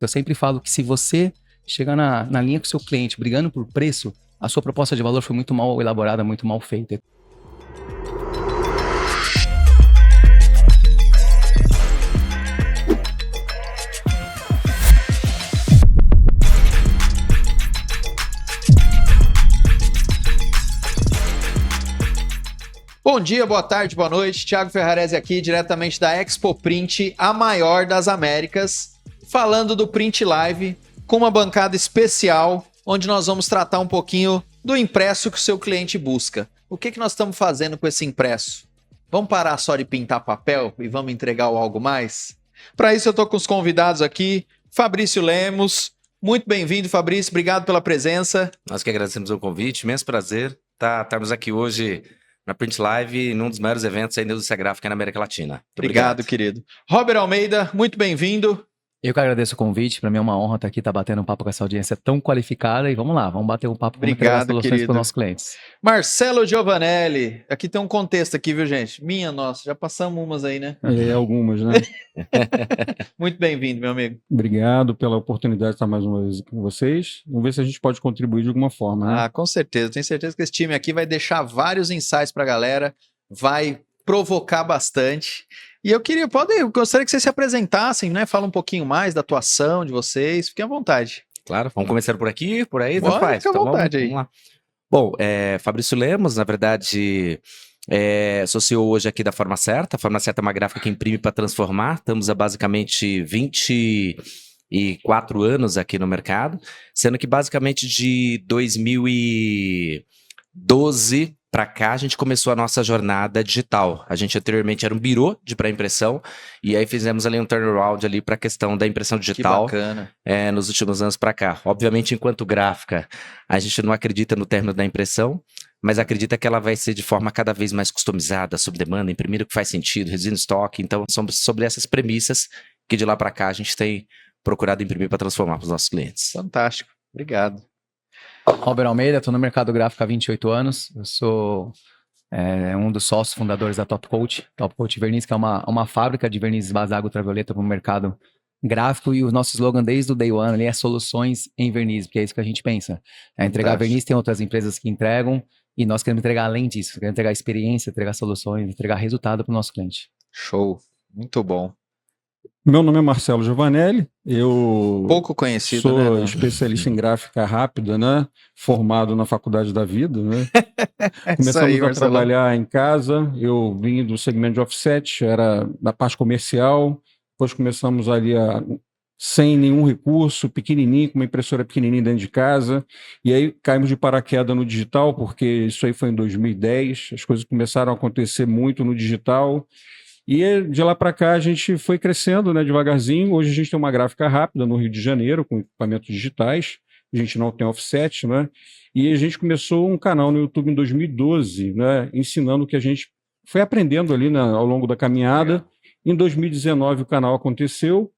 Eu sempre falo que se você chegar na linha com o seu cliente brigando por preço, a sua proposta de valor foi muito mal elaborada, muito mal feita. Bom dia, boa tarde, boa noite. Thiago Ferrarese aqui, diretamente da Expo Print, a maior das Américas, falando do Print Live, com uma bancada especial, onde nós vamos tratar um pouquinho do impresso que o seu cliente busca. O que nós estamos fazendo com esse impresso? Vamos parar só de pintar papel e vamos entregar algo mais? Para isso eu estou com os convidados aqui, Fabrício Lemos. Muito bem-vindo, Fabrício. Obrigado pela presença. Nós que agradecemos o convite. Imenso prazer estarmos aqui hoje na Print Live, num dos maiores eventos aí da indústria gráfica na América Latina. Obrigado, querido. Robert Almeida, muito bem-vindo. Eu que agradeço o convite, para mim é uma honra estar aqui, batendo um papo com essa audiência tão qualificada e vamos lá, vamos bater um papo com as soluções para os nossos clientes. Marcelo Giovanelli, aqui tem um contexto aqui, viu, gente? Nossa, já passamos umas aí, né? Algumas, né? Muito bem-vindo, meu amigo. Obrigado pela oportunidade de estar mais uma vez com vocês. Vamos ver se a gente pode contribuir de alguma forma, né? Com certeza. Tenho certeza que esse time aqui vai deixar vários insights para a galera, vai provocar bastante. E eu gostaria que vocês se apresentassem, né? Fala um pouquinho mais da atuação de vocês, fiquem à vontade. Claro, vamos começar por aqui, por aí, fica à vontade aí. Vamos lá. Bom, Fabrício Lemos, na verdade, sou CEO hoje aqui da Forma Certa. A Forma Certa é uma gráfica que imprime para transformar. Estamos há basicamente 24 anos aqui no mercado, sendo que basicamente de 2012 para cá a gente começou a nossa jornada digital. A gente anteriormente era um birô de pré-impressão e aí fizemos ali um turnaround ali para a questão da impressão digital. Que bacana. Nos últimos anos para cá. Obviamente, enquanto gráfica, a gente não acredita no término da impressão, mas acredita que ela vai ser de forma cada vez mais customizada, sob demanda, imprimir o que faz sentido, reduzindo estoque. Então, são sobre essas premissas que de lá para cá a gente tem procurado imprimir para transformar para os nossos clientes. Fantástico. Obrigado. Robert Almeida, estou no mercado gráfico há 28 anos. Eu sou um dos sócios fundadores da Top Coat. Top Coat Verniz, que é uma fábrica de vernizes base água ultravioleta para o mercado gráfico, e o nosso slogan desde o day one ali é soluções em verniz, porque é isso que a gente pensa. Entregar verniz, tem outras empresas que entregam, e nós queremos entregar além disso. Queremos entregar experiência, entregar soluções, entregar resultado para o nosso cliente. Show. Muito bom. Meu nome é Marcelo Giovanelli, eu pouco conhecido, sou especialista em gráfica rápida, né? Formado na Faculdade da Vida, né? Começamos a trabalhar em casa, eu vim do segmento de offset, era da parte comercial, depois começamos ali sem nenhum recurso, pequenininho, com uma impressora pequenininha dentro de casa, e aí caímos de paraquedas no digital, porque isso aí foi em 2010, as coisas começaram a acontecer muito no digital. E de lá para cá a gente foi crescendo, né, devagarzinho. Hoje a gente tem uma gráfica rápida no Rio de Janeiro, com equipamentos digitais. A gente não tem offset, né? E a gente começou um canal no YouTube em 2012, né, ensinando o que a gente foi aprendendo ali ao longo da caminhada. Em 2019 o canal aconteceu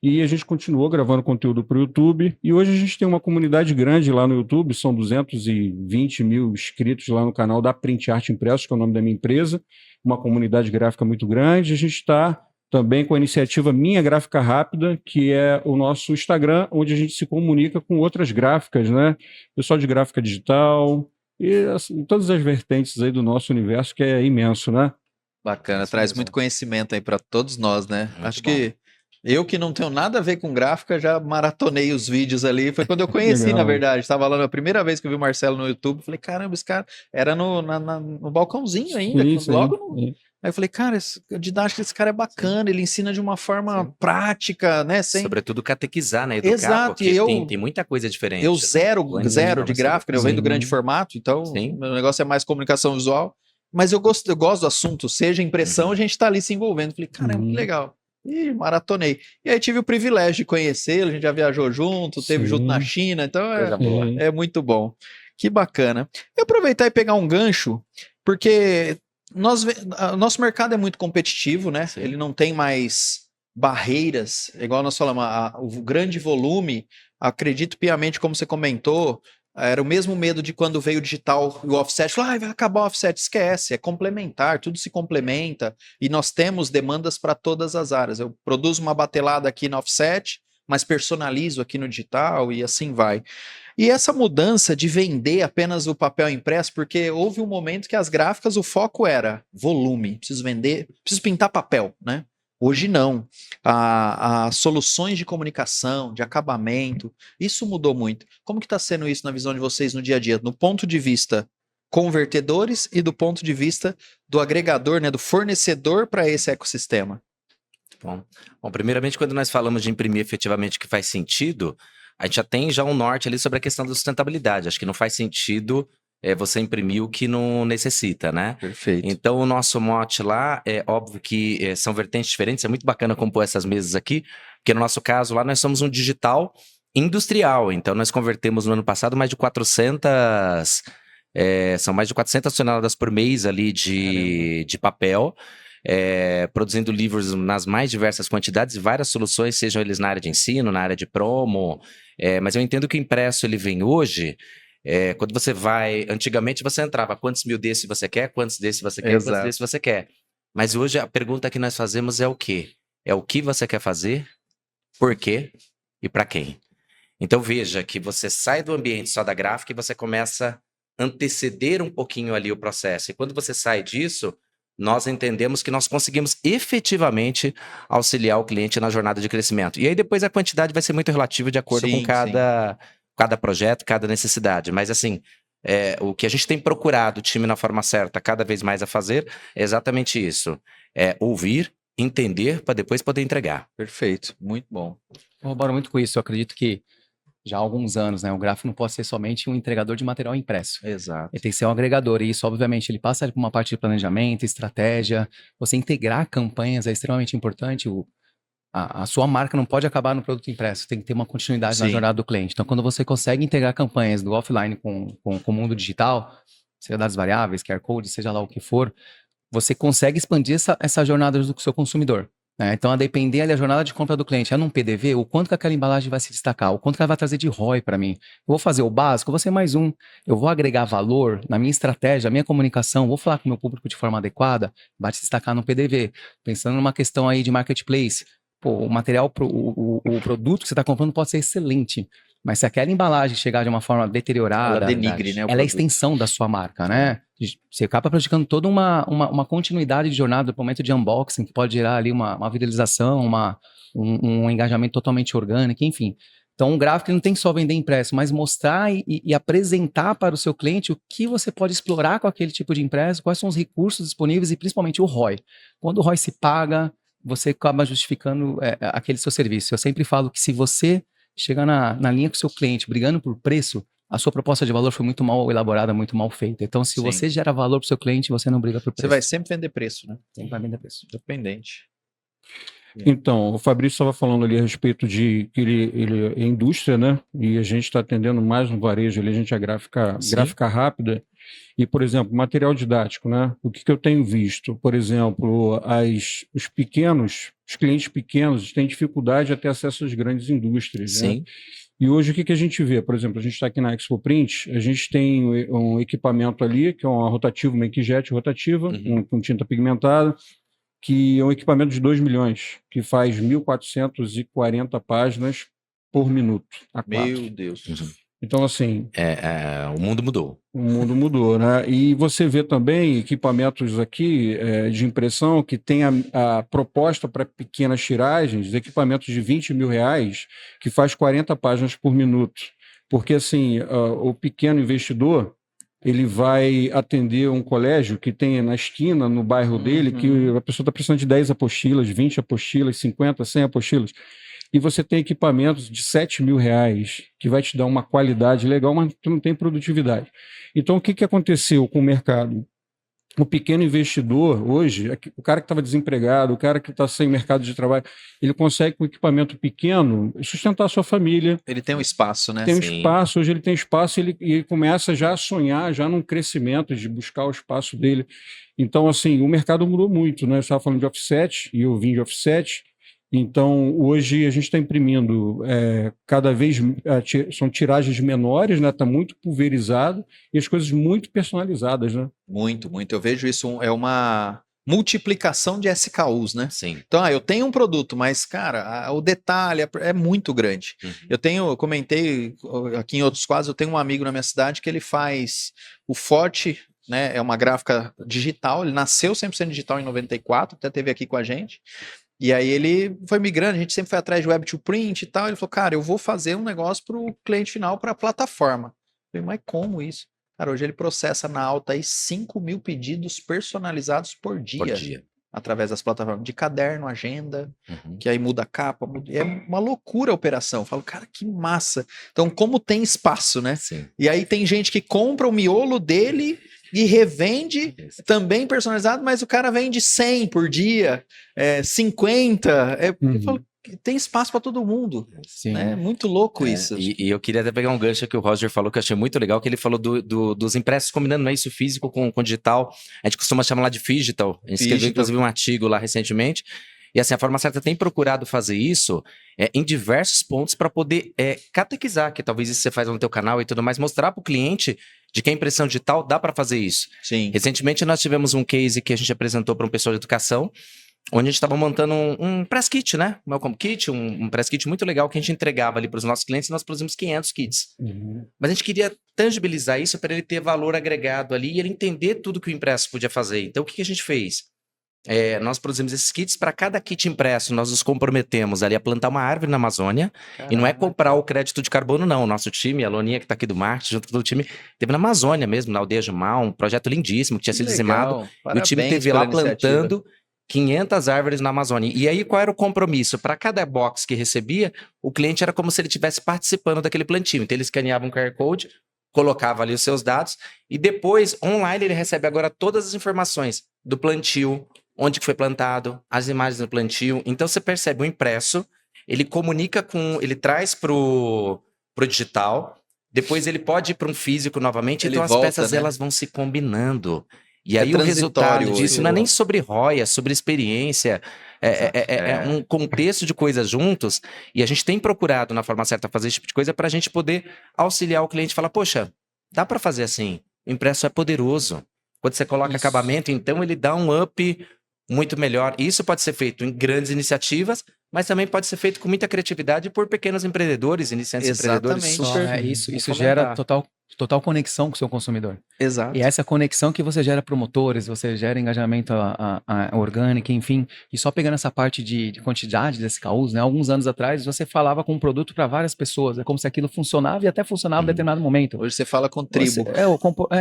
e a gente continuou gravando conteúdo para o YouTube. E hoje a gente tem uma comunidade grande lá no YouTube, são 220 mil inscritos lá no canal da Print Art Impressos, que é o nome da minha empresa. Uma comunidade gráfica muito grande. A gente está também com a iniciativa Minha Gráfica Rápida, que é o nosso Instagram, onde a gente se comunica com outras gráficas, né? Pessoal de gráfica digital e assim, todas as vertentes aí do nosso universo, que é imenso, né? Bacana, traz muito conhecimento aí para todos nós, né? Acho que eu que não tenho nada a ver com gráfica, já maratonei os vídeos ali. Foi quando eu conheci, na verdade. Estava lá na primeira vez que eu vi o Marcelo no YouTube. Falei, caramba, esse cara era no balcãozinho ainda. Aí eu falei, cara, a didática desse cara é bacana. Ele ensina de uma forma prática, né? Sobretudo catequizar, né? Educar, exato. Porque tem muita coisa diferente. Eu zero de gráfica, né? Eu venho do grande formato, então meu negócio é mais comunicação visual. Mas eu gosto do assunto, seja impressão, a gente está ali se envolvendo. Falei, caramba, que legal. E maratonei. E aí tive o privilégio de conhecê-lo, a gente já viajou junto, teve junto na China, então é muito bom. Que bacana. Eu aproveitar e pegar um gancho, porque nosso mercado é muito competitivo, né? Ele não tem mais barreiras, igual nós falamos, o grande volume, acredito piamente, como você comentou, era o mesmo medo de quando veio o digital e o offset. Falou, vai acabar o offset. Esquece, é complementar, tudo se complementa. E nós temos demandas para todas as áreas. Eu produzo uma batelada aqui no offset, mas personalizo aqui no digital e assim vai. E essa mudança de vender apenas o papel impresso, porque houve um momento que as gráficas, o foco era volume, preciso vender, preciso pintar papel, né? Hoje não. As soluções de comunicação, de acabamento, isso mudou muito. Como que está sendo isso na visão de vocês no dia a dia? No ponto de vista convertedores e do ponto de vista do agregador, né, do fornecedor para esse ecossistema? Bom, primeiramente, quando nós falamos de imprimir efetivamente que faz sentido, a gente já tem um norte ali sobre a questão da sustentabilidade. Acho que não faz sentido você imprimir o que não necessita, né? Perfeito. Então, o nosso mote lá, é óbvio que são vertentes diferentes, é muito bacana compor essas mesas aqui, porque no nosso caso lá nós somos um digital industrial, então nós convertemos no ano passado mais de 400, são mais de 400 toneladas por mês ali de papel, produzindo livros nas mais diversas quantidades e várias soluções, sejam eles na área de ensino, na área de promo, mas eu entendo que o impresso ele vem hoje. Quando você vai, antigamente você entrava, quantos mil desse você quer, quantos desse você quer, quantos desse você quer. Mas hoje a pergunta que nós fazemos é o quê? É o que você quer fazer, por quê e para quem. Então veja que você sai do ambiente só da gráfica e você começa a anteceder um pouquinho ali o processo. E quando você sai disso, nós entendemos que nós conseguimos efetivamente auxiliar o cliente na jornada de crescimento. E aí depois a quantidade vai ser muito relativa de acordo com cada projeto, cada necessidade. Mas assim, o que a gente tem procurado o time na forma certa cada vez mais a fazer é exatamente isso. Ouvir, entender, para depois poder entregar. Perfeito, muito bom. Eu corroboro muito com isso. Eu acredito que já há alguns anos, né, o gráfico não pode ser somente um entregador de material impresso. Exato. Ele tem que ser um agregador, e isso, obviamente, ele passa por uma parte de planejamento, estratégia. Você integrar campanhas é extremamente importante. A sua marca não pode acabar no produto impresso, tem que ter uma continuidade na jornada do cliente. Então, quando você consegue integrar campanhas do offline com o mundo digital, seja dados variáveis, QR Code, seja lá o que for, você consegue expandir essa jornada do seu consumidor. Né? Então, a depender ali, a jornada de compra do cliente é num PDV, o quanto que aquela embalagem vai se destacar, o quanto que ela vai trazer de ROI para mim. Eu vou fazer o básico, eu vou ser mais um. Eu vou agregar valor na minha estratégia, na minha comunicação, vou falar com o meu público de forma adequada, vai se destacar no PDV. Pensando numa questão aí de marketplace, o material, o produto que você está comprando pode ser excelente, mas se aquela embalagem chegar de uma forma deteriorada, ela denigre, né? Ela é a extensão da sua marca, né? Você acaba praticando toda uma continuidade de jornada do momento de unboxing, que pode gerar ali uma viralização, um engajamento totalmente orgânico, enfim. Então, um gráfico não tem que só vender impresso, mas mostrar e apresentar para o seu cliente o que você pode explorar com aquele tipo de impresso, quais são os recursos disponíveis e principalmente o ROI. Quando o ROI se paga, você acaba justificando aquele seu serviço. Eu sempre falo que se você chegar na linha com o seu cliente brigando por preço, a sua proposta de valor foi muito mal elaborada, muito mal feita. Então, se você gera valor para o seu cliente, você não briga por preço. Você vai sempre vender preço, né? Sempre vai vender preço. Dependente. Então, o Fabrício estava falando ali a respeito de que ele é indústria, né? E a gente está atendendo mais no varejo, ali a gente é gráfica rápida. E, por exemplo, material didático, né? O que eu tenho visto? Por exemplo, os clientes pequenos têm dificuldade a ter acesso às grandes indústrias, Sim. né? E hoje o que a gente vê? Por exemplo, a gente está aqui na Expo Print, a gente tem um equipamento ali, que é uma rotativa, uma inkjet rotativa, com tinta pigmentada, que é um equipamento de 2 milhões, que faz 1.440 páginas por minuto. Meu Deus. Então, assim... o mundo mudou. O mundo mudou, né? E você vê também equipamentos aqui de impressão que tem a proposta para pequenas tiragens, equipamentos de 20 mil reais, que faz 40 páginas por minuto. Porque, assim, o pequeno investidor, ele vai atender um colégio que tem na esquina, no bairro dele, que a pessoa está precisando de 10 apostilas, 20 apostilas, 50, 100 apostilas. E você tem equipamentos de 7 mil reais, que vai te dar uma qualidade legal, mas tu não tem produtividade. Então, o que aconteceu com o mercado? O pequeno investidor, hoje, o cara que estava desempregado, o cara que está sem mercado de trabalho, ele consegue, com equipamento pequeno, sustentar a sua família. Ele tem um espaço, né? Tem um espaço, hoje ele tem espaço e ele começa já a sonhar, já num crescimento, de buscar o espaço dele. Então, assim, o mercado mudou muito, né? Eu estava falando de offset, e eu vim de offset. Então, hoje a gente está imprimindo cada vez, são tiragens menores, né? Está muito pulverizado e as coisas muito personalizadas, né? Muito, muito. Eu vejo isso, é uma multiplicação de SKUs, né? Sim. Então, eu tenho um produto, mas, cara, o detalhe é muito grande. Eu comentei aqui em outros quadros, eu tenho um amigo na minha cidade que ele faz o Forte, né? É uma gráfica digital, ele nasceu 100% digital em 94, até teve aqui com a gente. E aí ele foi migrando, a gente sempre foi atrás de Web to Print e tal. Ele falou, cara, eu vou fazer um negócio para o cliente final, para a plataforma. Eu falei, mas como isso? Cara, hoje ele processa na alta aí 5.000 pedidos personalizados por dia. Através das plataformas de caderno, agenda, que aí muda a capa. É uma loucura a operação. Eu falo, cara, que massa. Então, como tem espaço, né? Sim. E aí tem gente que compra o miolo dele e revende também personalizado, mas o cara vende 100 por dia, 50. Eu falo, tem espaço para todo mundo. Sim. É muito louco isso. E eu queria até pegar um gancho que o Roger falou, que eu achei muito legal, que ele falou dos impressos combinando, não é isso, físico com digital. A gente costuma chamar lá de digital. A gente escreveu, inclusive, um artigo lá recentemente. E assim, a Forma Certa tem procurado fazer isso em diversos pontos para poder catequizar, que talvez isso você faz no teu canal e tudo mais, mostrar para o cliente de que a impressão digital dá para fazer isso. Sim. Recentemente nós tivemos um case que a gente apresentou para um pessoal de educação, onde a gente estava montando um press kit, né? Um welcome kit, um press kit muito legal que a gente entregava ali para os nossos clientes e nós produzimos 500 kits. Mas a gente queria tangibilizar isso para ele ter valor agregado ali e ele entender tudo que o impresso podia fazer. Então o que a gente fez? Nós produzimos esses kits, para cada kit impresso nós nos comprometemos ali a plantar uma árvore na Amazônia. Caramba. E não é comprar o crédito de carbono não, o nosso time, a Loninha que está aqui do marketing, junto com o time, teve na Amazônia mesmo, na Aldeia Jumar, um projeto lindíssimo que tinha sido dizimado, e o time teve lá plantando 500 árvores na Amazônia. E aí qual era o compromisso? Para cada box que recebia, o cliente era como se ele estivesse participando daquele plantio, então ele escaneava um QR Code, colocava ali os seus dados, e depois, online, ele recebe agora todas as informações do plantio, onde que foi plantado, as imagens do plantio. Então você percebe o impresso, ele comunica ele traz pro digital, depois ele pode ir para um físico novamente, então as peças elas vão se combinando. E aí o resultado disso não é nem sobre ROI, é sobre experiência, é um contexto de coisas juntos, e a gente tem procurado na Forma Certa fazer esse tipo de coisa para a gente poder auxiliar o cliente e falar, poxa, dá para fazer assim, o impresso é poderoso. Quando você coloca acabamento, então ele dá um up muito melhor. Isso pode ser feito em grandes iniciativas, mas também pode ser feito com muita criatividade por pequenos empreendedores, iniciantes empreendedores. Super isso gera total conexão com o seu consumidor. Exato. E essa conexão que você gera promotores, você gera engajamento orgânico, enfim. E só pegando essa parte de quantidade desse SKUs, né? Alguns anos atrás, você falava com um produto para várias pessoas. É como se aquilo funcionava e até funcionava em determinado momento. Hoje você fala com tribo.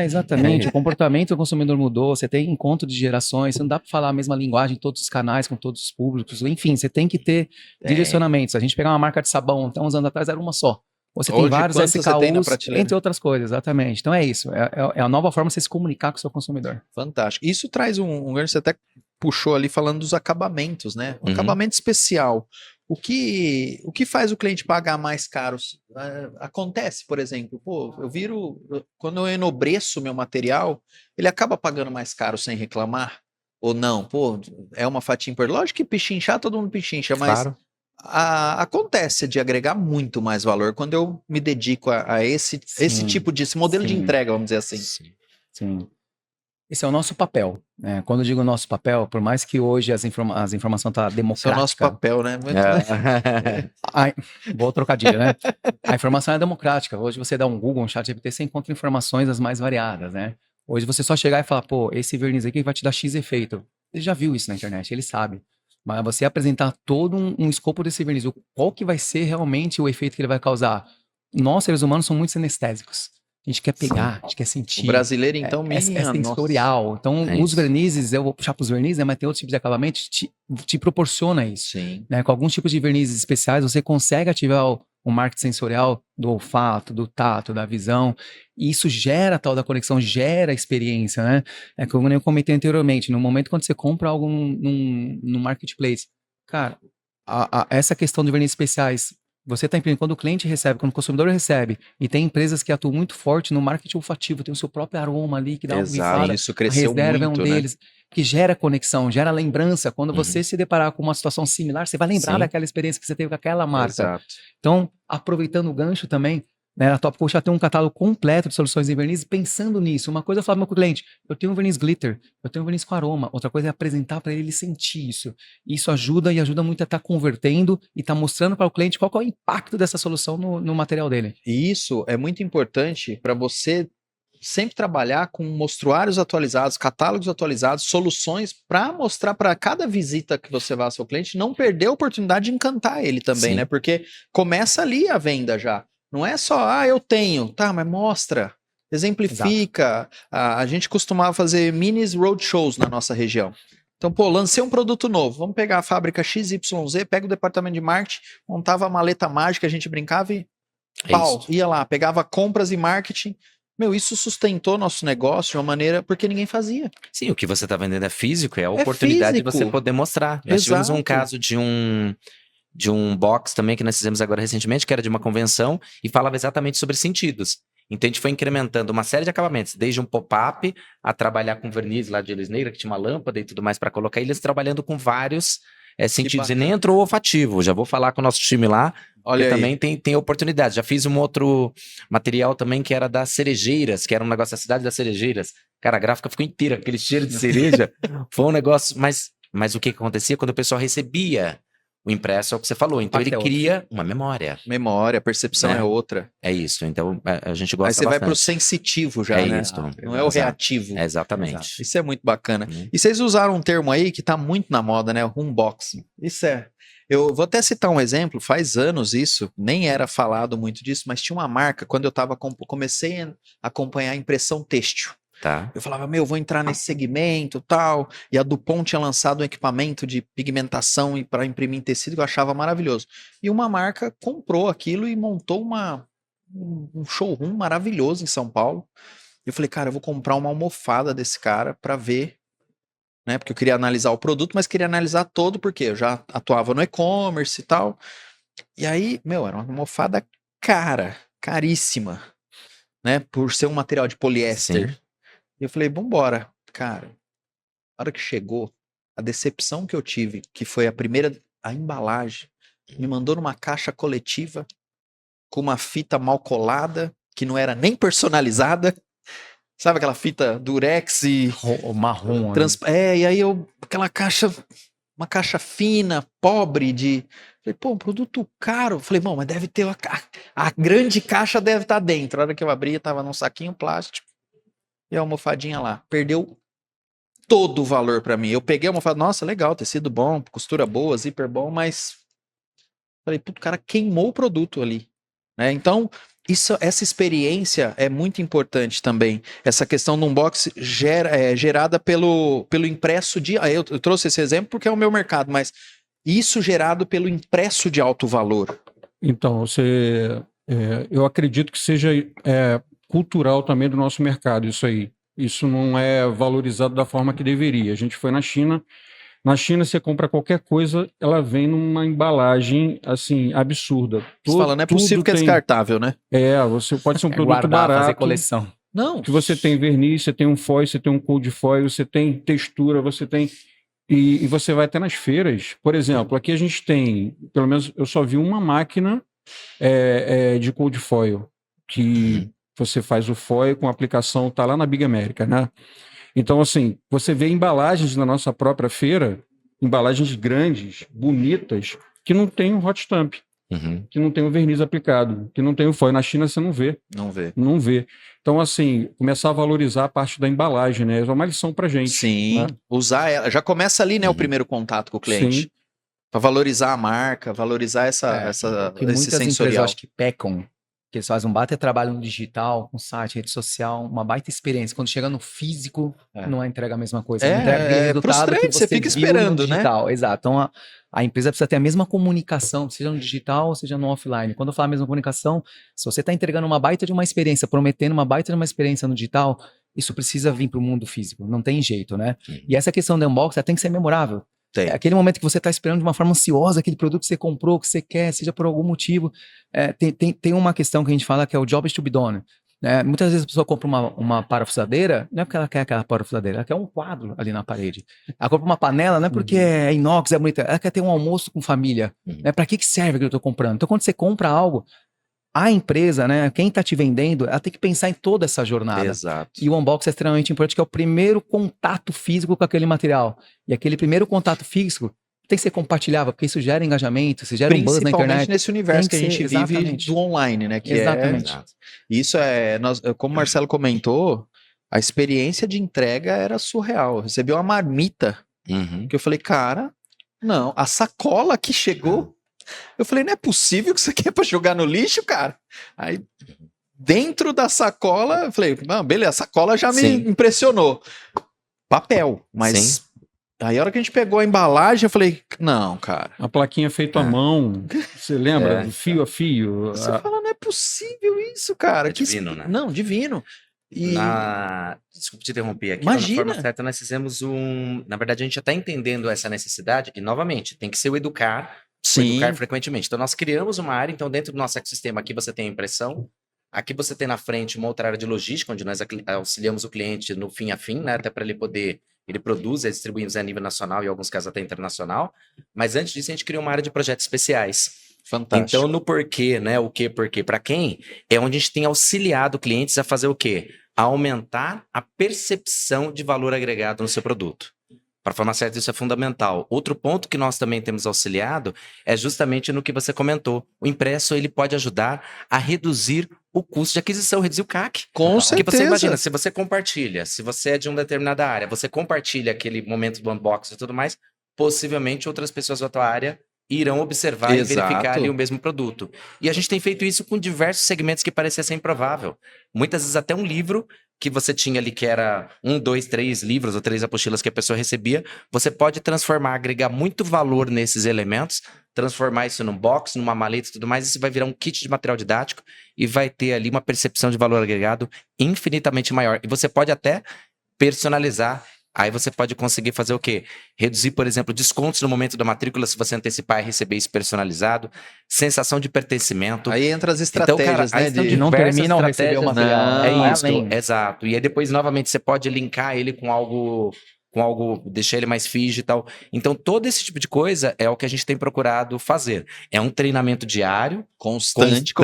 Exatamente. O comportamento do consumidor mudou. Você tem encontro de gerações. Você não dá para falar a mesma linguagem em todos os canais, com todos os públicos. Enfim, você tem que ter direcionamentos. A gente pegar uma marca de sabão, então, uns anos atrás era uma só. Você tem vários SKUs, entre outras coisas, exatamente. Então é isso, é a nova forma de você se comunicar com o seu consumidor. Fantástico. Isso traz um ganho, você até puxou ali falando dos acabamentos, né? O acabamento especial. O que faz o cliente pagar mais caros? Acontece, por exemplo, quando eu enobreço meu material, ele acaba pagando mais caro sem reclamar? Ou não? É uma fatia importante. Lógico que pichinchar, todo mundo pichincha, mas... Claro. Acontece de agregar muito mais valor quando eu me dedico a esse tipo de modelo de entrega, vamos dizer assim. Sim. Esse é o nosso papel, né? Quando eu digo nosso papel, por mais que hoje as informações estão democrática. Esse é o nosso papel, né? Vou trocadilho, né? A informação é democrática. Hoje você dá um Google, um ChatGPT, você encontra informações as mais variadas, né? Hoje você só chegar e falar, esse verniz aqui vai te dar X efeito. Ele já viu isso na internet, ele sabe. Mas você apresentar todo um escopo desse verniz, qual que vai ser realmente o efeito que ele vai causar? Nós, seres humanos, somos muito sinestésicos. A gente quer pegar, a gente quer sentir. O brasileiro, então, é sensorial. Então, os vernizes, eu vou puxar para os vernizes, né, mas tem outros tipos de acabamento, te proporciona isso. Sim. Né? Com alguns tipos de vernizes especiais, você consegue ativar o marketing sensorial do olfato, do tato, da visão. E isso gera tal da conexão, gera experiência, né? É como eu comentei anteriormente, no momento quando você compra algo no marketplace, cara, essa questão de vernizes especiais, você está empreendendo, quando o cliente recebe, quando o consumidor recebe, e tem empresas que atuam muito forte no marketing olfativo, tem o seu próprio aroma ali, que dá uma grifada, isso cresceu reserva muito, é um deles, que gera conexão, gera lembrança. Quando você se deparar com uma situação similar, você vai lembrar daquela experiência que você teve com aquela marca. Exato. Então, aproveitando o gancho também, né? A Top Coat já tem um catálogo completo de soluções em verniz. Pensando nisso, uma coisa é falar para o meu cliente, eu tenho um verniz glitter, eu tenho um verniz com aroma. Outra coisa é apresentar para ele sentir isso. Isso ajuda muito a estar convertendo e estar mostrando para o cliente qual que é o impacto dessa solução no material dele. E isso é muito importante para você sempre trabalhar com mostruários atualizados, catálogos atualizados, soluções para mostrar para cada visita que você vai ao seu cliente, não perder a oportunidade de encantar ele também, né? Porque começa ali a venda já. Não é só, eu tenho, tá, mas mostra, exemplifica. A gente costumava fazer minis roadshows na nossa região. Então, lancei um produto novo, vamos pegar a fábrica XYZ, pega o departamento de marketing, montava a maleta mágica, a gente brincava e ia lá, pegava compras e marketing. Isso sustentou nosso negócio de uma maneira porque ninguém fazia. Sim, o que você está vendendo é físico, é a oportunidade de você poder mostrar. Nós tivemos um caso de um box também que nós fizemos agora recentemente, que era de uma convenção e falava exatamente sobre sentidos. Então a gente foi incrementando uma série de acabamentos, desde um pop-up a trabalhar com verniz lá de Elisneira, que tinha uma lâmpada e tudo mais para colocar, e eles trabalhando com vários sentidos. E nem entrou olfativo, já vou falar com o nosso time lá. Olha, também tem oportunidade. Já fiz um outro material também que era das cerejeiras, que era um negócio da cidade das cerejeiras. Cara, a gráfica ficou inteira, aquele cheiro de cereja. Foi um negócio... Mas o que acontecia quando o pessoal recebia o impresso, é o que você falou. Então ele cria uma memória. Memória, a percepção é outra. É isso. Então a gente gosta bastante. Aí você vai pro sensitivo já, né? Isso. Não é o reativo. Exatamente. Exato. Isso é muito bacana. E vocês usaram um termo aí que tá muito na moda, né? O unboxing. Isso é... Eu vou até citar um exemplo, faz anos isso, nem era falado muito disso, mas tinha uma marca, quando eu comecei a acompanhar a impressão têxtil. Tá. Eu falava, vou entrar nesse segmento e tal, e a Dupont tinha lançado um equipamento de pigmentação e para imprimir em tecido que eu achava maravilhoso. E uma marca comprou aquilo e montou um showroom maravilhoso em São Paulo. Eu falei, cara, eu vou comprar uma almofada desse cara para ver, né? Porque eu queria analisar o produto, mas queria analisar todo, porque eu já atuava no e-commerce e tal. E aí, era uma almofada caríssima, né? Por ser um material de poliéster. Sim. E eu falei, vambora. Cara, na hora que chegou, a decepção que eu tive, que foi a embalagem, me mandou numa caixa coletiva, com uma fita mal colada, que não era nem personalizada. Sabe aquela fita durex e... O marrom. E aí aquela caixa, uma caixa fina, pobre de... Falei, um produto caro. Falei, mas deve ter a grande caixa deve estar dentro. A hora que eu abri, tava num saquinho plástico e a almofadinha lá. Perdeu todo o valor pra mim. Eu peguei a almofada, nossa, legal, tecido bom, costura boa, zíper bom, mas... Falei, o cara queimou o produto ali. Né? Então... essa experiência é muito importante também. Essa questão do unboxing gerada pelo impresso de... Eu trouxe esse exemplo porque é o meu mercado, mas isso gerado pelo impresso de alto valor. Então, eu acredito que seja cultural também do nosso mercado isso aí. Isso não é valorizado da forma que deveria. A gente foi na China. Na China, você compra qualquer coisa, ela vem numa embalagem, assim, absurda. Você fala, não é possível que é descartável, né? Você pode ser um produto barato. Fazer coleção. Não. Que você tem verniz, você tem um foil, você tem um cold foil, você tem textura, você tem... E você vai até nas feiras. Por exemplo, aqui a gente tem, pelo menos eu só vi uma máquina de cold foil, que você faz o foil com aplicação, tá lá na Big América, né? Então, assim, você vê embalagens na nossa própria feira, embalagens grandes, bonitas, que não tem um hot stamp, que não tem o verniz aplicado, que não tem o foil. Na China você não vê. Não vê. Então, assim, começar a valorizar a parte da embalagem, né? É uma lição pra gente. Sim, né? Usar ela. Já começa ali, né, o primeiro contato com o cliente. Para valorizar a marca, valorizar esse muitas sensorial. Empresas, eu acho que pecam. Que eles fazem um baita trabalho no digital, com site, rede social, uma baita experiência. Quando chega no físico, não entrega a mesma coisa. Não entrega aquele resultado que você fica esperando, no digital. Né? Exato. Então, a empresa precisa ter a mesma comunicação, seja no digital, seja no offline. Quando eu falo a mesma comunicação, se você está entregando uma baita de uma experiência, prometendo uma baita de uma experiência no digital, isso precisa vir para o mundo físico. Não tem jeito, né? E essa questão do unboxing tem que ser memorável. É aquele momento que você está esperando de uma forma ansiosa aquele produto que você comprou, que você quer, seja por algum motivo. Tem uma questão que a gente fala que é o job is to be done. Muitas vezes a pessoa compra uma parafusadeira, não é porque ela quer aquela parafusadeira, ela quer um quadro ali na parede. Ela compra uma panela, não é porque é inox, é bonita, ela quer ter um almoço com família. Para que serve aquilo que eu estou comprando? Então, quando você compra algo, a empresa, né, quem está te vendendo, ela tem que pensar em toda essa jornada. Exato. E o unboxing é extremamente importante, que é o primeiro contato físico com aquele material. E aquele primeiro contato físico tem que ser compartilhável, porque isso gera engajamento, isso gera um buzz na internet. Principalmente nesse universo que a gente vive exatamente. do online, né? Que Exatamente. Isso como o Marcelo comentou, a experiência de entrega era surreal. Eu recebi uma marmita, que eu falei, cara, não, a sacola que chegou, eu falei, não é possível que isso aqui é pra jogar no lixo, cara. Aí, dentro da sacola, eu falei, não, beleza, a sacola já me impressionou. Papel, mas... Sim. Aí a hora que a gente pegou a embalagem, eu falei, não, cara. A plaquinha feita à mão, você lembra? Fio a fio. Você fala, não é possível isso, cara. É divino, né? Não, divino. E... Desculpa te interromper aqui. Imagina. Na forma certa, nós fizemos Na verdade, a gente já está entendendo essa necessidade, e novamente, tem que ser o educar frequentemente. Então, nós criamos uma área, então, dentro do nosso ecossistema, aqui você tem a impressão, aqui você tem na frente uma outra área de logística, onde nós auxiliamos o cliente no fim a fim, né? Até para ele poder... Ele produz e distribui a nível nacional e, em alguns casos, até internacional. Mas antes disso, a gente criou uma área de projetos especiais. Fantástico. Então, no porquê, né? O que, porquê, para quem, é onde a gente tem auxiliado clientes a fazer o quê? A aumentar a percepção de valor agregado no seu produto. Para a forma certa, isso é fundamental. Outro ponto que nós também temos auxiliado é justamente no que você comentou. O impresso, ele pode ajudar a reduzir o custo de aquisição, reduzir o CAC. Com certeza. Porque você imagina, se você compartilha, se você é de uma determinada área, você compartilha aquele momento do unboxing e tudo mais, possivelmente outras pessoas da tua área irão observar e verificar ali o mesmo produto. E a gente tem feito isso com diversos segmentos que parecia ser improvável. Muitas vezes até um livro que você tinha ali, que era 1, 2, 3 livros ou 3 apostilas que a pessoa recebia, você pode transformar, agregar muito valor nesses elementos, transformar isso num box, numa maleta e tudo mais, isso vai virar um kit de material didático e vai ter ali uma percepção de valor agregado infinitamente maior. E você pode até personalizar. Aí você pode conseguir fazer o quê? Reduzir, por exemplo, descontos no momento da matrícula, se você antecipar e receber isso personalizado. Sensação de pertencimento. Aí entra as estratégias, então, cara, né? De não termina ao receber o material. Não, é isso, exato. E aí depois, novamente, você pode linkar ele com algo, deixar ele mais digital. Então, todo esse tipo de coisa é o que a gente tem procurado fazer. É um treinamento diário, constante com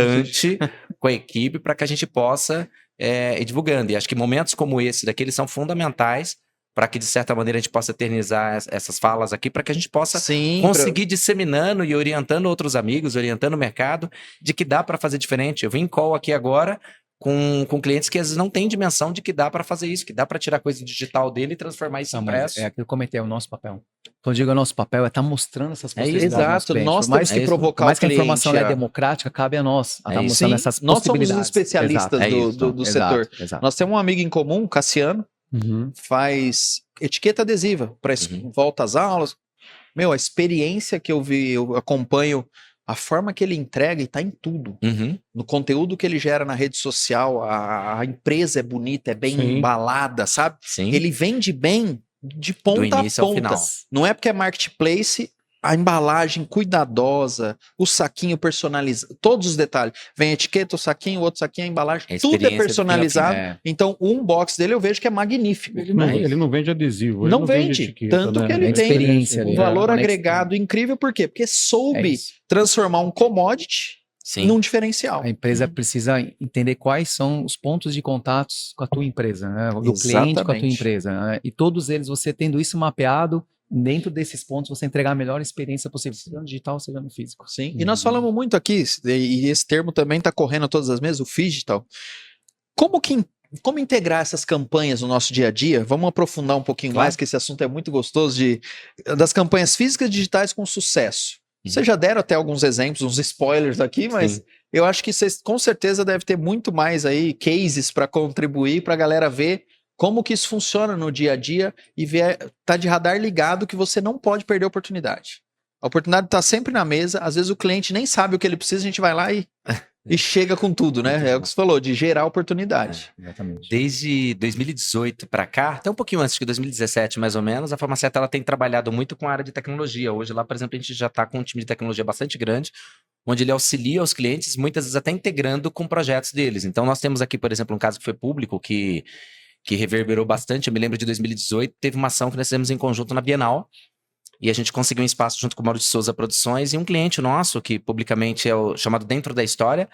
a equipe, para que a gente possa ir divulgando. E acho que momentos como esse daqui, eles são fundamentais para que, de certa maneira, a gente possa eternizar essas falas aqui, para que a gente possa conseguir disseminando e orientando outros amigos, orientando o mercado, de que dá para fazer diferente. Eu vim em call aqui agora com clientes que às vezes não têm dimensão de que dá para fazer isso, que dá para tirar coisa digital dele e transformar isso em impresso. É aquilo que eu comentei, é o nosso papel. Quando eu digo o nosso papel, é estar mostrando essas possibilidades. Exato, nós temos que provocar o cliente. Mais que a informação é democrática, cabe a nós estar mostrando essas possibilidades. Nós somos os especialistas do setor. Exato. Nós temos um amigo em comum, Cassiano, faz etiqueta adesiva para volta às aulas. Meu, a experiência que eu vi, eu acompanho a forma que ele entrega e tá em tudo. No conteúdo que ele gera na rede social, a empresa é bonita, é bem embalada, sabe? Ele vende bem de ponta a ponta. Não é porque é marketplace, a embalagem cuidadosa, o saquinho personalizado, todos os detalhes. Vem a etiqueta, o saquinho, o outro saquinho, a embalagem, tudo é personalizado. Então, o unbox dele eu vejo que é magnífico. Ele não vende adesivo. Ele não vende etiqueta, tanto que ele tem um valor agregado incrível. Por quê? Porque soube transformar um commodity num diferencial. A empresa precisa entender quais são os pontos de contatos com a tua empresa, né? Do cliente com a tua empresa. Né? E todos eles, você tendo isso mapeado, dentro desses pontos, você entregar a melhor experiência possível, seja no digital, seja no físico. Sim, e nós falamos muito aqui, e esse termo também está correndo todas as mesas, o phygital. Como integrar essas campanhas no nosso dia a dia? Vamos aprofundar um pouquinho mais, que esse assunto é muito gostoso, das campanhas físicas e digitais com sucesso. Vocês já deram até alguns exemplos, uns spoilers aqui, mas eu acho que vocês com certeza devem ter muito mais aí cases para contribuir, para a galera ver como que isso funciona no dia a dia e tá de radar ligado que você não pode perder a oportunidade. A oportunidade está sempre na mesa, às vezes o cliente nem sabe o que ele precisa, a gente vai lá e chega com tudo, né? É o que você falou, de gerar oportunidade. Exatamente. Desde 2018 para cá, até um pouquinho antes de 2017 mais ou menos, a Farmaceta ela tem trabalhado muito com a área de tecnologia. Hoje lá, por exemplo, a gente já está com um time de tecnologia bastante grande, onde ele auxilia os clientes, muitas vezes até integrando com projetos deles. Então nós temos aqui, por exemplo, um caso que foi público, que reverberou bastante. Eu me lembro de 2018, teve uma ação que nós fizemos em conjunto na Bienal, e a gente conseguiu um espaço junto com o Mauro de Souza Produções, e um cliente nosso, que publicamente é o chamado Dentro da História,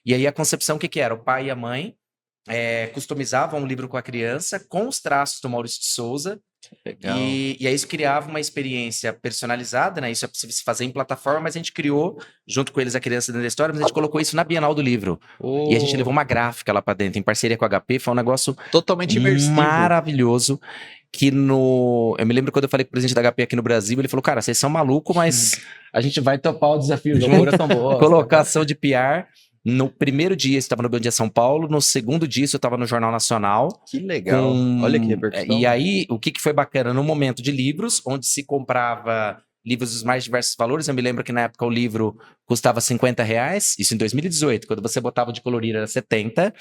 E aí a concepção, o que era? O pai e a mãe customizavam um livro com a criança, com os traços do Maurício de Souza. Legal. E aí isso criava uma experiência personalizada, né? Isso é possível se fazer em plataforma, mas a gente criou, junto com eles, a criança dentro da história, mas a gente colocou isso na Bienal do Livro. E a gente levou uma gráfica lá pra dentro, em parceria com a HP, foi um negócio totalmente imersivo. Maravilhoso. Eu me lembro quando eu falei com o presidente da HP aqui no Brasil, ele falou, cara, vocês são malucos, mas a gente vai topar o desafio de colocação de PR. No primeiro dia, isso estava no Bom Dia São Paulo. No segundo dia, isso estava no Jornal Nacional. Que legal. Olha que repercussão. E aí, o que foi bacana? No momento de livros, onde se comprava livros dos mais diversos valores. Eu me lembro que na época o livro custava R$50. Isso em 2018. Quando você botava de colorir era 70.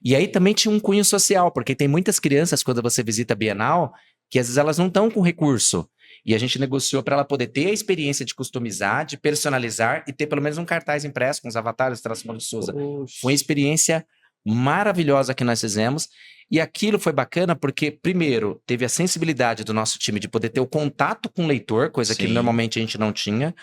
E aí também tinha um cunho social, porque tem muitas crianças, quando você visita a Bienal, que às vezes elas não estão com recurso. E a gente negociou para ela poder ter a experiência de customizar, de personalizar e ter pelo menos um cartaz impresso com os avatares do Maurício de Souza. Foi uma experiência maravilhosa que nós fizemos. E aquilo foi bacana porque, primeiro, teve a sensibilidade do nosso time de poder ter o contato com o leitor, coisa que normalmente a gente não tinha,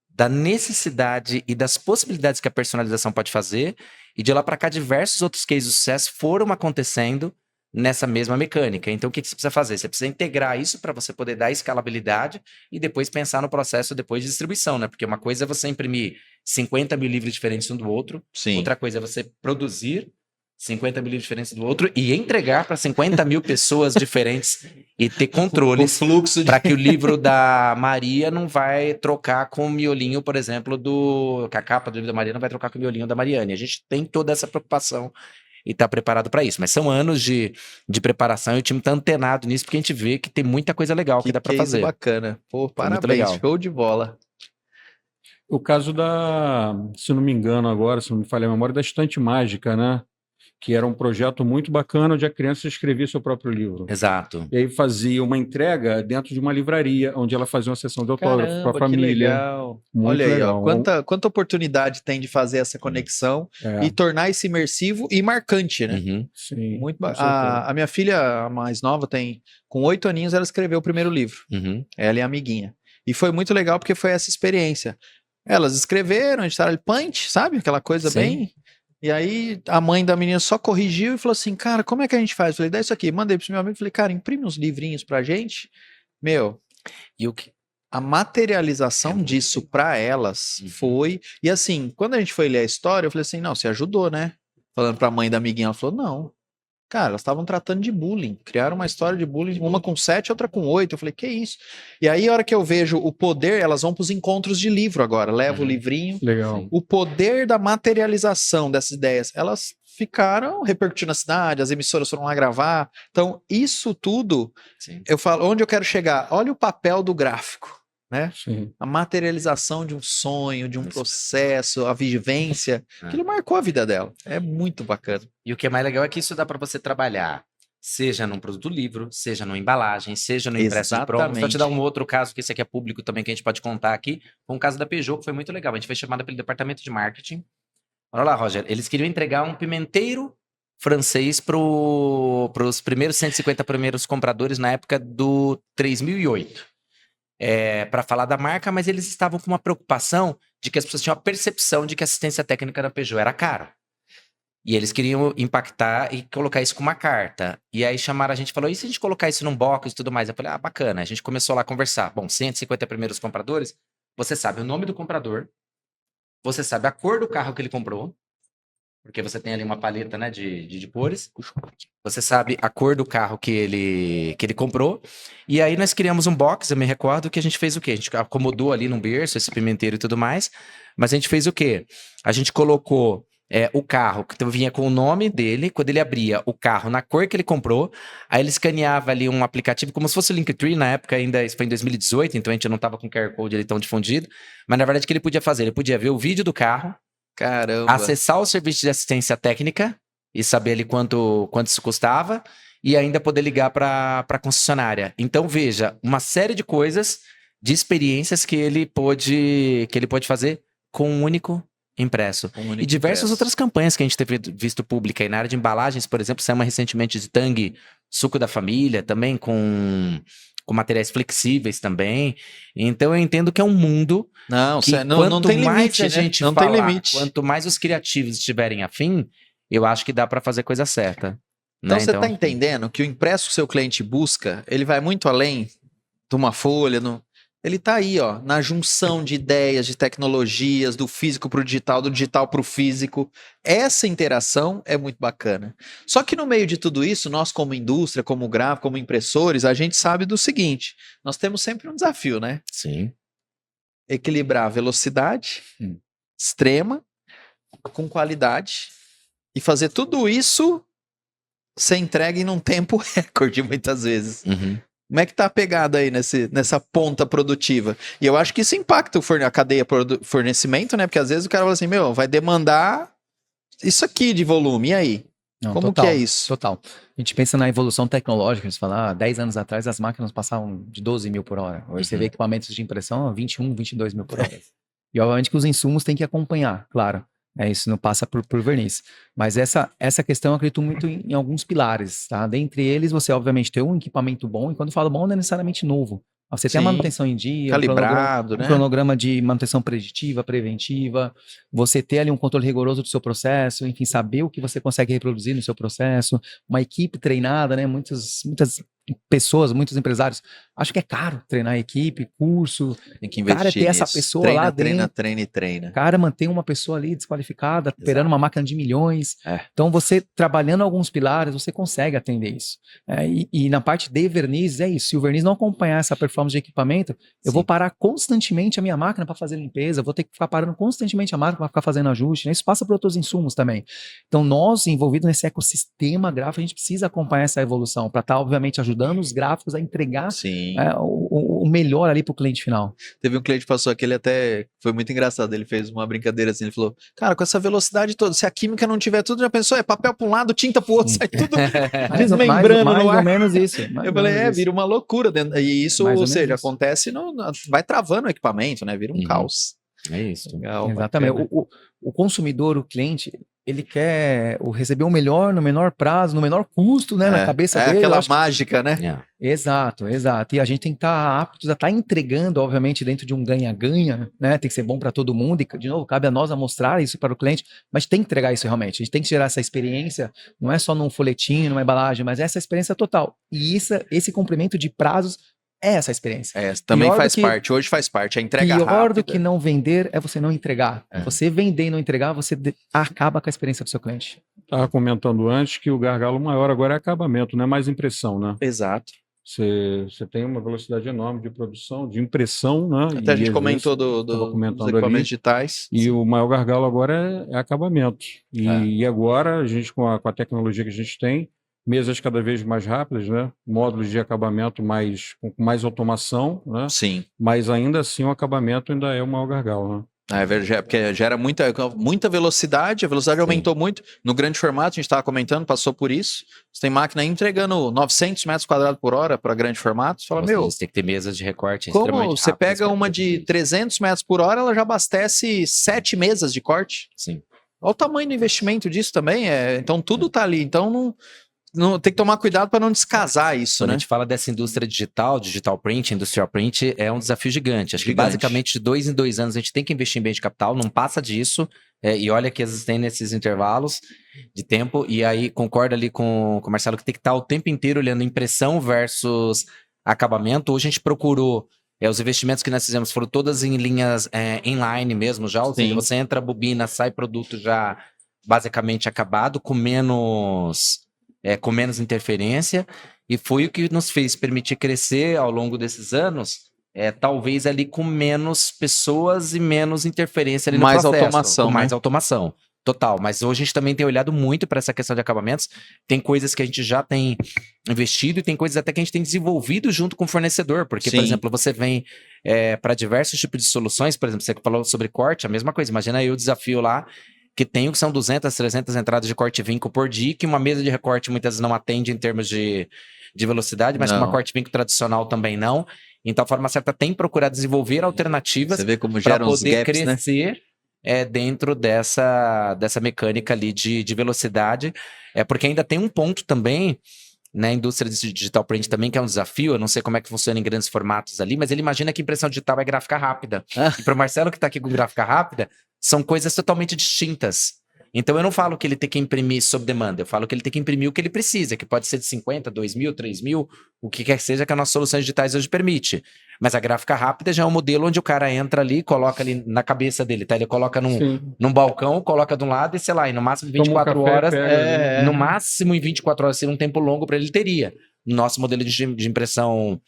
da necessidade e das possibilidades que a personalização pode fazer. E de lá para cá, diversos outros cases de sucesso foram acontecendo nessa mesma mecânica. Então, o que você precisa fazer? Você precisa integrar isso para você poder dar escalabilidade e depois pensar no processo depois de distribuição, né? Porque uma coisa é você imprimir 50 mil livros diferentes um do outro, outra coisa é você produzir 50 mil livros diferentes do outro e entregar para 50 mil pessoas diferentes e ter controles para que o livro da Maria não vai trocar com o miolinho, por exemplo, que a capa do livro da Maria não vai trocar com o miolinho da Mariane. A gente tem toda essa preocupação e tá preparado para isso. Mas são anos de preparação e o time tá antenado nisso, porque a gente vê que tem muita coisa legal que dá para fazer. Bacana. Pô, parabéns, show de bola. O caso se não me engano agora, se não me falha a memória, da Estante Mágica, né? Que era um projeto muito bacana, onde a criança escrevia seu próprio livro. Exato. E aí fazia uma entrega dentro de uma livraria, onde ela fazia uma sessão de autógrafo para a família. Que legal. Olha aí, ó, quanta oportunidade tem de fazer essa conexão e tornar isso imersivo e marcante, né? Sim. Muito a minha filha, a mais nova, com 8 aninhos, ela escreveu o primeiro livro. Ela e a amiguinha. E foi muito legal porque foi essa experiência. Elas escreveram, editaram ali punch, sabe? Aquela coisa bem... E aí a mãe da menina só corrigiu e falou assim, cara, como é que a gente faz? Eu falei, dá isso aqui. Mandei pro meu amigo, falei, cara, imprime uns livrinhos pra gente. A materialização disso pra elas foi... E assim, quando a gente foi ler a história, eu falei assim, não, você ajudou, né? Falando pra mãe da amiguinha, ela falou, não. Cara, elas estavam tratando de bullying. Criaram uma história de bullying, uma com 7, outra com 8. Eu falei, que isso? E aí, a hora que eu vejo o poder, elas vão para os encontros de livro agora. Leva o livrinho. Legal. O poder da materialização dessas ideias. Elas ficaram repercutindo na cidade, as emissoras foram lá gravar. Então, isso tudo, eu falo, onde eu quero chegar? Olha o papel do gráfico. Né? A materialização de um sonho, de um processo, a vivência, aquilo marcou a vida dela. É muito bacana. E o que é mais legal é que isso dá para você trabalhar, seja num produto livro, seja numa embalagem, seja no impresso de pronto. Só te dar um outro caso, que esse aqui é público também, que a gente pode contar aqui. Foi um caso da Peugeot que foi muito legal. A gente foi chamado pelo departamento de marketing. Olha lá, Roger, eles queriam entregar um pimenteiro francês para os primeiros 150 primeiros compradores na época do 3008. Para falar da marca, mas eles estavam com uma preocupação de que as pessoas tinham a percepção de que a assistência técnica da Peugeot era cara. E eles queriam impactar e colocar isso com uma carta. E aí chamaram a gente e falou, e se a gente colocar isso num box e tudo mais? Eu falei, bacana. A gente começou lá a conversar. Bom, 150 primeiros compradores, você sabe o nome do comprador, você sabe a cor do carro que ele comprou, porque você tem ali uma paleta, né, de cores. Você sabe a cor do carro que ele comprou. E aí nós criamos um box, eu me recordo que a gente fez o quê? A gente acomodou ali num berço esse pimenteiro e tudo mais. Mas a gente fez o quê? A gente colocou o carro, que vinha com o nome dele. Quando ele abria o carro na cor que ele comprou, aí ele escaneava ali um aplicativo, como se fosse o Linktree, na época ainda, isso foi em 2018, então a gente não estava com o QR Code ali tão difundido. Mas na verdade o que ele podia fazer? Ele podia ver o vídeo do carro, caramba, acessar o serviço de assistência técnica e saber ali quanto isso custava e ainda poder ligar para a concessionária. Então, veja, uma série de coisas, de experiências que ele pôde fazer com um único impresso. E diversas outras campanhas que a gente teve visto pública. E na área de embalagens, por exemplo, saiu uma recentemente de Tang suco da família, também com materiais flexíveis também. Então eu entendo que é um mundo que não tem limite, a gente não falar, tem limite. quanto mais os criativos estiverem afim, eu acho que dá para fazer coisa certa. Então né? você está entendendo que o impresso que o seu cliente busca, ele vai muito além de uma folha, ele está aí, ó, na junção de ideias, de tecnologias, do físico para o digital, do digital para o físico. Essa interação é muito bacana. Só que no meio de tudo isso, nós como indústria, como gráfico, como impressores, a gente sabe do seguinte, nós temos sempre um desafio, né? Sim. Equilibrar a velocidade extrema com qualidade e fazer tudo isso ser entregue num tempo recorde, muitas vezes. Como é que tá a pegada aí nessa ponta produtiva? E eu acho que isso impacta a cadeia fornecimento, né? Porque às vezes o cara fala assim, vai demandar isso aqui de volume, e aí? Não, Como total, que é isso? Total. A gente pensa na evolução tecnológica, você fala, 10 anos atrás as máquinas passavam de 12 mil por hora. Hoje você vê equipamentos de impressão a 21, 22 mil por hora. E obviamente que os insumos têm que acompanhar, claro. Isso não passa por verniz. Mas essa questão eu acredito muito em alguns pilares, tá? Dentre eles, você obviamente ter um equipamento bom, e quando falo bom, não é necessariamente novo. Você tem a manutenção em dia, calibrado, um cronograma de manutenção preditiva, preventiva, você ter ali um controle rigoroso do seu processo, enfim, saber o que você consegue reproduzir no seu processo, uma equipe treinada, né? Muitas pessoas, muitos empresários, acho que é caro treinar a equipe, curso. Tem que investir cara, ter essa pessoa lá dentro. Treina. Cara, mantém uma pessoa ali desqualificada, operando uma máquina de milhões. Então, você trabalhando alguns pilares, você consegue atender isso. E na parte de verniz, é isso. Se o verniz não acompanhar essa performance de equipamento, eu vou parar constantemente a minha máquina para fazer limpeza, vou ter que ficar parando constantemente a máquina para ficar fazendo ajuste. Né? Isso passa por outros insumos também. Então, nós, envolvidos nesse ecossistema gráfico, a gente precisa acompanhar essa evolução para estar, obviamente, ajudando os gráficos a entregar o melhor ali para o cliente final. Teve um cliente que passou aqui, ele até foi muito engraçado, ele fez uma brincadeira assim, ele falou, cara, com essa velocidade toda, se a química não tiver tudo, já pensou, é papel para um lado, tinta para o outro, sai tudo desmembrando no ar. Mais ou menos isso. Eu falei, vira uma loucura, e isso, ou seja, acontece, vai travando o equipamento, né, vira um caos. É isso. Legal, exatamente. O consumidor, o cliente, ele quer receber o melhor no menor prazo, no menor custo, né? Na cabeça dele. É aquela mágica, né? Exato. E a gente tem que estar aptos a estar entregando, obviamente, dentro de um ganha-ganha, né? Tem que ser bom para todo mundo. E, de novo, cabe a nós a mostrar isso para o cliente, mas tem que entregar isso realmente. A gente tem que gerar essa experiência, não é só num folhetinho, numa embalagem, mas essa experiência total. E esse cumprimento de prazos é essa experiência. Também faz parte, hoje faz parte, a entrega rápida. Pior do que não vender é você não entregar. Você vender e não entregar, você acaba com a experiência do seu cliente. Estava comentando antes que o gargalo maior agora é acabamento, não é mais impressão, né? Exato. Você tem uma velocidade enorme de produção, de impressão, né? Até a gente comentou dos equipamentos digitais. E o maior gargalo agora é acabamento. E agora, a gente com a tecnologia que a gente tem, mesas cada vez mais rápidas, né? Módulos de acabamento com mais automação, né? Sim. Mas ainda assim o acabamento ainda é o maior gargalo, né? Porque gera muita velocidade, a velocidade aumentou muito. No grande formato, a gente estava comentando, passou por isso. Você tem máquina entregando 900 metros quadrados por hora para grande formato. Você fala, você tem que ter mesas de recorte como você pega uma de 300 metros por hora, ela já abastece 7 mesas de corte. Sim. Olha o tamanho do investimento disso também. Então, tudo está ali. Então, não, tem que tomar cuidado para não descasar isso, Quando né? a gente fala dessa indústria digital print, industrial print, é um desafio gigante. Acho que basicamente de 2 em 2 anos a gente tem que investir em bem de capital, não passa disso. E olha que existem nesses intervalos de tempo. E aí concordo ali com o Marcelo que tem que estar o tempo inteiro olhando impressão versus acabamento. Hoje a gente procurou, os investimentos que nós fizemos foram todas em linhas inline mesmo já. Ou seja, você entra a bobina, sai produto já basicamente acabado, com menos interferência, e foi o que nos fez permitir crescer ao longo desses anos, talvez ali com menos pessoas e menos interferência ali no processo. Mais automação, total. Mas hoje a gente também tem olhado muito para essa questão de acabamentos, tem coisas que a gente já tem investido e tem coisas até que a gente tem desenvolvido junto com o fornecedor, porque, por exemplo, você vem para diversos tipos de soluções, por exemplo, você falou sobre corte, a mesma coisa, imagina aí o desafio lá, que são 200, 300 entradas de corte vinco por dia, que uma mesa de recorte muitas vezes não atende em termos de velocidade, mas que uma corte vinco tradicional também não. Então, a forma certa tem procurado desenvolver alternativas para poder crescer dentro dessa mecânica ali de velocidade, porque ainda tem um ponto também Na indústria de digital print também, que é um desafio, eu não sei como é que funciona em grandes formatos ali, mas ele imagina que impressão digital é gráfica rápida. E para o Marcelo que está aqui com gráfica rápida, são coisas totalmente distintas. Então eu não falo que ele tem que imprimir sob demanda, eu falo que ele tem que imprimir o que ele precisa, que pode ser de 50, 2.000, 3.000, o que quer que seja que as nossas soluções digitais hoje permite. Mas a gráfica rápida já é um modelo onde o cara entra ali, coloca ali na cabeça dele, tá? Ele coloca num balcão, coloca de um lado e sei lá, e no máximo 24 horas, no máximo em 24 horas, se um tempo longo para ele teria. Nosso modelo de impressão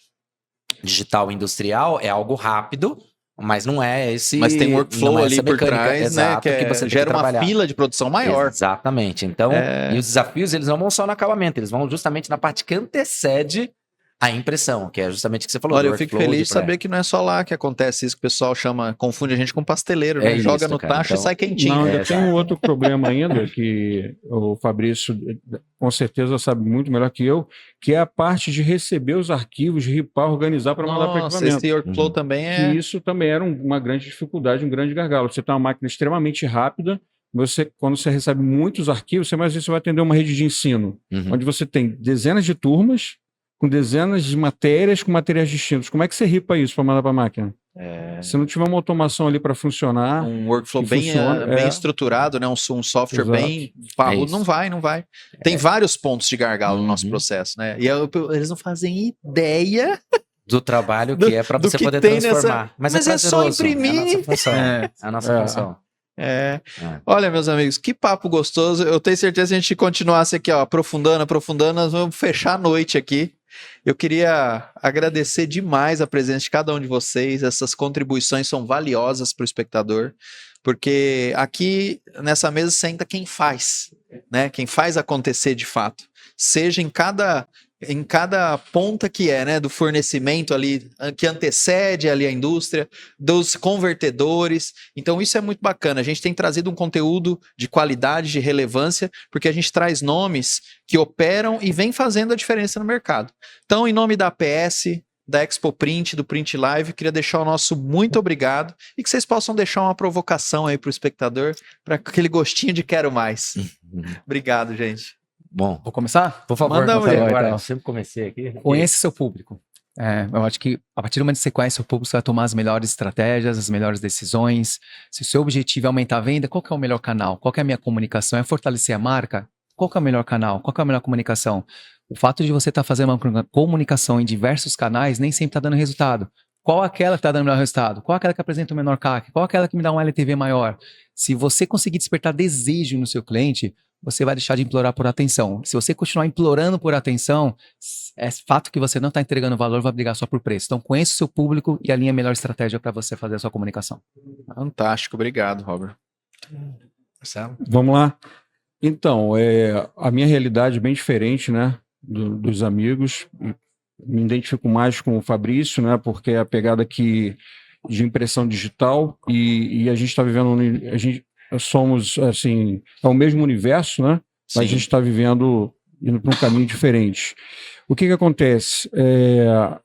digital industrial é algo rápido, mas não é esse... Mas tem um workflow ali por trás, né? Que você gera uma fila de produção maior. Exatamente. Então, e os desafios, eles não vão só no acabamento, eles vão justamente na parte que antecede a impressão, que é justamente o que você falou. Olha, eu fico feliz de saber que não é só lá que acontece isso, que o pessoal confunde a gente com pasteleiro, né? Joga no tacho e sai quentinho. Não, ainda tem um outro problema ainda, que o Fabrício com certeza sabe muito melhor que eu, que é a parte de receber os arquivos, ripar, organizar para mandar para equipamento. Esse workflow também é... E isso também era uma grande dificuldade, um grande gargalo. Você tem uma máquina extremamente rápida, quando você recebe muitos arquivos, você vai atender uma rede de ensino, onde você tem dezenas de turmas, com dezenas de matérias, com materiais distintos. Como é que você ripa isso para mandar para a máquina? Se não tiver uma automação ali para funcionar... Um workflow bem estruturado, né? Um software bem parrudo, não vai. Tem vários pontos de gargalo no nosso processo, né? E eles não fazem ideia... do trabalho que é para você poder transformar. Mas é só imprimir. É a nossa função. Olha, meus amigos, que papo gostoso. Eu tenho certeza que se a gente continuasse aqui, ó, aprofundando, nós vamos fechar a noite aqui. Eu queria agradecer demais a presença de cada um de vocês. Essas contribuições são valiosas para o espectador, porque aqui nessa mesa senta quem faz, né? Quem faz acontecer de fato. Seja em cada ponta que né, do fornecimento ali, que antecede ali a indústria, dos convertedores. Então isso é muito bacana. A gente tem trazido um conteúdo de qualidade, de relevância, porque a gente traz nomes que operam e vem fazendo a diferença no mercado. Então, em nome da APS, da Expo Print, do Print Live, queria deixar o nosso muito obrigado e que vocês possam deixar uma provocação aí para o espectador, para aquele gostinho de quero mais. Obrigado, gente. Bom, vou começar? Por favor, manda agora. Eu sempre comecei aqui. Conhece seu público. Eu acho que a partir do momento que você conhece seu público, você vai tomar as melhores estratégias, as melhores decisões. Se o seu objetivo é aumentar a venda, qual que é o melhor canal? Qual que é a minha comunicação? É fortalecer a marca? Qual que é o melhor canal? Qual que é a melhor comunicação? O fato de você estar fazendo uma comunicação em diversos canais nem sempre está dando resultado. Qual aquela que está dando o melhor resultado? Qual aquela que apresenta o menor CAC? Qual aquela que me dá um LTV maior? Se você conseguir despertar desejo no seu cliente, você vai deixar de implorar por atenção. Se você continuar implorando por atenção, é fato que você não está entregando valor, vai brigar só por preço. Então, conheça o seu público e alinhe a melhor estratégia para você fazer a sua comunicação. Fantástico, obrigado, Robert. Marcelo? Vamos lá. Então, a minha realidade é bem diferente, né, dos amigos. Me identifico mais com o Fabrício, né, porque é a pegada aqui de impressão digital e a gente está vivendo... somos, assim, é o mesmo universo, né? Sim. Mas a gente está indo para um caminho diferente. O que acontece?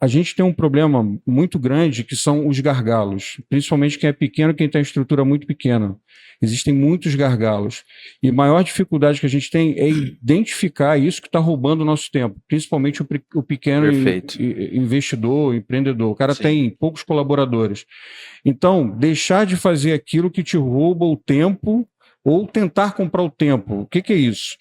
A gente tem um problema muito grande que são os gargalos, principalmente quem é pequeno, quem tem estrutura muito pequena. Existem muitos gargalos. E a maior dificuldade que a gente tem é identificar isso que está roubando o nosso tempo, principalmente o pequeno investidor, empreendedor. O cara tem poucos colaboradores. Então, deixar de fazer aquilo que te rouba o tempo ou tentar comprar o tempo. O que é isso?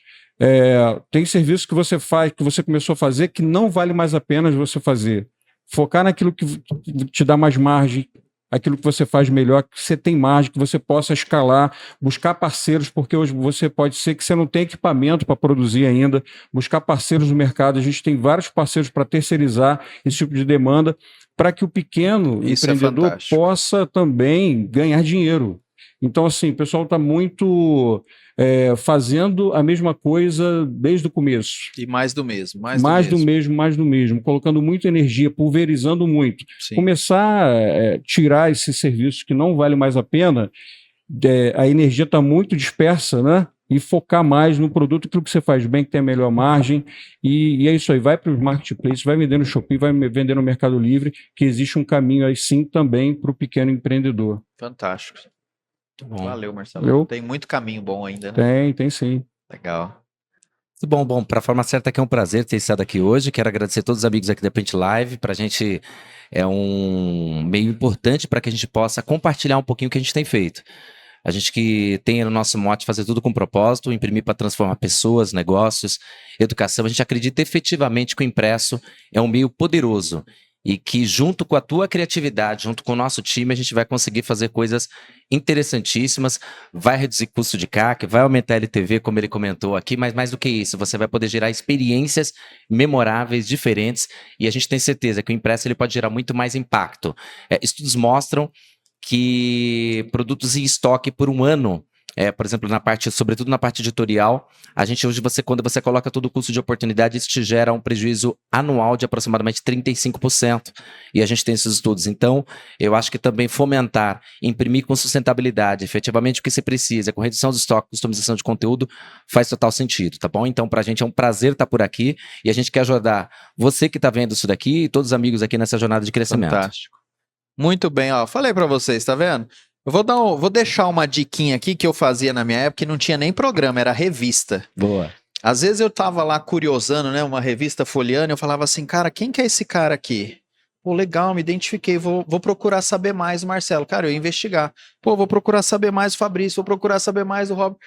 Tem serviço que você faz, que você começou a fazer, que não vale mais a pena você fazer. Focar naquilo que te dá mais margem, aquilo que você faz melhor, que você tem margem, que você possa escalar, buscar parceiros, porque hoje você pode ser que você não tem equipamento para produzir ainda, buscar parceiros no mercado. A gente tem vários parceiros para terceirizar esse tipo de demanda, para que o pequeno empreendedor possa também ganhar dinheiro. Então, assim, o pessoal está muito fazendo a mesma coisa desde o começo. E mais do mesmo. Mais do mesmo. Colocando muita energia, pulverizando muito. Sim. Começar a tirar esses serviços que não vale mais a pena, a energia está muito dispersa, né? E focar mais no produto, aquilo que você faz bem, que tem a melhor margem. E é isso aí, vai para os marketplaces, vai vender no Shopee, vai vender no Mercado Livre, que existe um caminho aí sim também para o pequeno empreendedor. Fantástico. Bom. Valeu, Marcelo. Tem muito caminho bom ainda, né? Tem sim. Legal. Bom, para a Forma Certa que é um prazer ter estado aqui hoje. Quero agradecer a todos os amigos aqui da Print Live. Para a gente é um meio importante para que a gente possa compartilhar um pouquinho o que a gente tem feito. A gente que tem no nosso mote fazer tudo com propósito, imprimir para transformar pessoas, negócios, educação. A gente acredita efetivamente que o impresso é um meio poderoso e que junto com a tua criatividade, junto com o nosso time, a gente vai conseguir fazer coisas interessantíssimas, vai reduzir custo de CAC, vai aumentar a LTV, como ele comentou aqui, mas mais do que isso, você vai poder gerar experiências memoráveis, diferentes, e a gente tem certeza que o impresso ele pode gerar muito mais impacto. Estudos mostram que produtos em estoque por um ano, por exemplo, sobretudo na parte editorial, a gente hoje, quando você coloca todo o custo de oportunidade, isso te gera um prejuízo anual de aproximadamente 35%. E a gente tem esses estudos. Então, eu acho que também fomentar, imprimir com sustentabilidade, efetivamente o que você precisa, com redução de estoque, customização de conteúdo, faz total sentido, tá bom? Então, pra gente é um prazer estar por aqui e a gente quer ajudar você que tá vendo isso daqui e todos os amigos aqui nessa jornada de crescimento. Fantástico. Muito bem, ó. Falei pra vocês, tá vendo? Eu vou deixar uma diquinha aqui que eu fazia na minha época, que não tinha nem programa, era revista. Boa. Às vezes eu tava lá curiosando, né, uma revista folheando, eu falava assim, cara, quem que é esse cara aqui? Pô, legal, me identifiquei, vou procurar saber mais o Marcelo. Cara, eu ia investigar. Pô, vou procurar saber mais o Fabrício, vou procurar saber mais o Rob.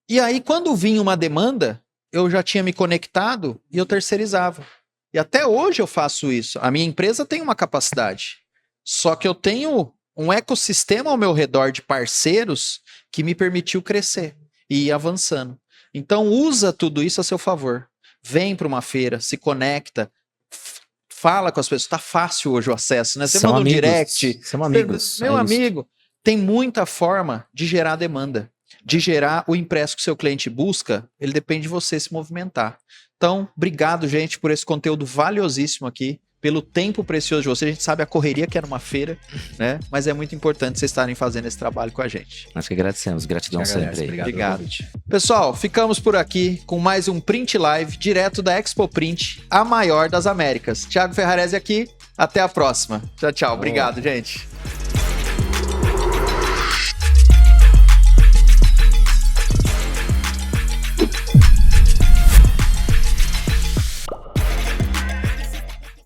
E aí, quando vinha uma demanda, eu já tinha me conectado e eu terceirizava. E até hoje eu faço isso. A minha empresa tem uma capacidade. Só que eu tenho um ecossistema ao meu redor de parceiros que me permitiu crescer e ir avançando. Então usa tudo isso a seu favor. Vem para uma feira, se conecta, fala com as pessoas. Tá fácil hoje o acesso, né? Você manda um direct. São amigos. Meu amigo, tem muita forma de gerar demanda, de gerar o impresso que o seu cliente busca. Ele depende de você se movimentar. Então, obrigado, gente, por esse conteúdo valiosíssimo aqui. Pelo tempo precioso de vocês. A gente sabe a correria que é numa feira, né? Mas é muito importante vocês estarem fazendo esse trabalho com a gente. Nós que agradecemos. Gratidão sempre. Obrigado. Pessoal, ficamos por aqui com mais um Print Live, direto da Expo Print, a maior das Américas. Thiago Ferrarese aqui. Até a próxima. Tchau, tchau. Obrigado, gente.